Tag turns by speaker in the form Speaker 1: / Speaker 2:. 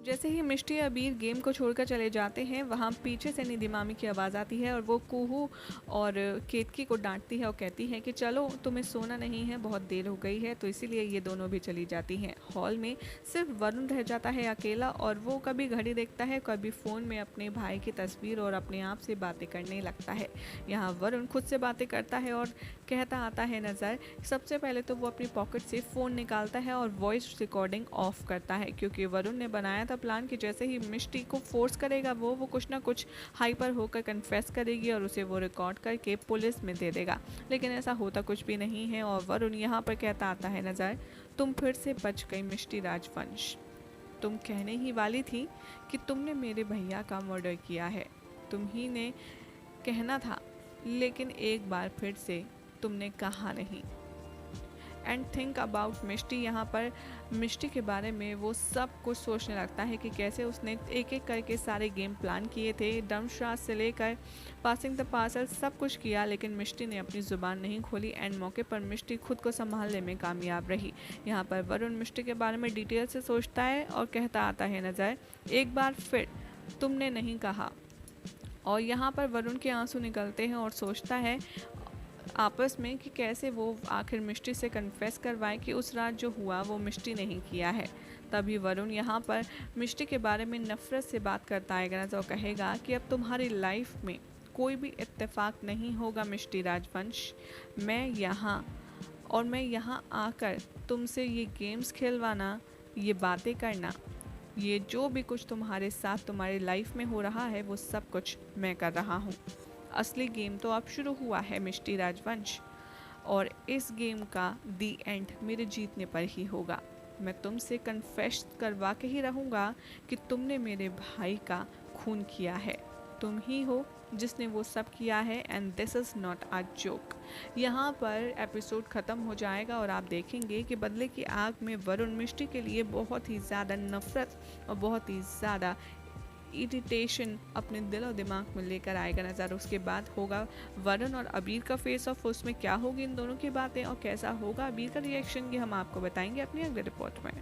Speaker 1: जैसे ही मिष्टी अबीर गेम को छोड़कर चले जाते हैं, वहाँ पीछे से निधि मामी की आवाज़ आती है और वो कुहू और केतकी को डांटती है और कहती है कि चलो तुम्हें सोना नहीं है, बहुत देर हो गई है। तो इसीलिए ये दोनों भी चली जाती हैं। हॉल में सिर्फ वरुण रह जाता है अकेला और वो कभी घड़ी देखता है, कभी फ़ोन में अपने भाई की तस्वीर और अपने आप से बातें करने लगता है। यहाँ वरुण खुद से बातें करता है और कहता आता है नज़र। सबसे पहले तो वो अपनी पॉकेट से फ़ोन निकालता है और वॉइस रिकॉर्डिंग ऑफ करता है, क्योंकि वरुण ने बनाया था प्लान कि जैसे ही मिष्टी को फोर्स करेगा वो कुछ ना कुछ हाइपर होकर कन्फेस करेगी और उसे वो रिकॉर्ड करके पुलिस में दे देगा। लेकिन ऐसा होता कुछ भी नहीं है और वरुण यहाँ पर कहता आता है नज़र, तुम फिर से बच गई मिष्टी राजवंश। तुम कहने ही वाली थी कि तुमने मेरे भैया का मर्डर किया है, तुम ही ने कहना था, लेकिन एक बार फिर से तुमने कहा नहीं। एंड थिंक अबाउट मिष्टी। यहाँ पर मिष्टी के बारे में वो सब कुछ सोचने लगता है कि कैसे उसने एक एक करके सारे गेम प्लान किए थे, डमशाद से लेकर पासिंग द पार्सल सब कुछ किया, लेकिन मिष्टी ने अपनी ज़ुबान नहीं खोली। एंड मौके पर मिष्टी खुद को संभालने में कामयाब रही। यहाँ पर वरुण मिष्टी के बारे में डिटेल से सोचता है और कहता आता है नज़र, एक बार फिर तुमने नहीं कहा। और यहाँ पर वरुण के आंसू निकलते हैं और सोचता है आपस में कि कैसे वो आखिर मिष्टी से कन्फेस करवाए कि उस रात जो हुआ वो मिष्टी नहीं किया है। तभी वरुण यहाँ पर मिष्टी के बारे में नफ़रत से बात करता आएगा और कहेगा कि अब तुम्हारी लाइफ में कोई भी इत्तेफाक नहीं होगा मिष्टी राजवंश। मैं यहाँ आकर तुमसे ये गेम्स खेलवाना, ये बातें करना, ये जो भी कुछ तुम्हारे साथ तुम्हारी लाइफ में हो रहा है वो सब कुछ मैं कर रहा हूँ। असली गेम तो अब शुरू हुआ है मिष्टी राजवंश, और इस गेम का दी एंड मेरे जीतने पर ही होगा। मैं तुमसे कन्फेस करवा के ही रहूँगा कि तुमने मेरे भाई का खून किया है। तुम ही हो जिसने वो सब किया है, and this is not a joke. यहाँ पर एपिसोड ख़त्म हो जाएगा और आप देखेंगे कि बदले की आग में वरुण मिष्टी के लिए बहुत ही ज़्यादा नफ़रत और बहुत ही ज़्यादा इरिटेशन अपने दिल और दिमाग में लेकर आएगा नज़र। उसके बाद होगा वरुण और अबीर का फेस ऑफ, उसमें क्या होगी इन दोनों की बातें और कैसा होगा अबीर का रिएक्शन, ये हम आपको बताएंगे अपनी अगले रिपोर्ट में।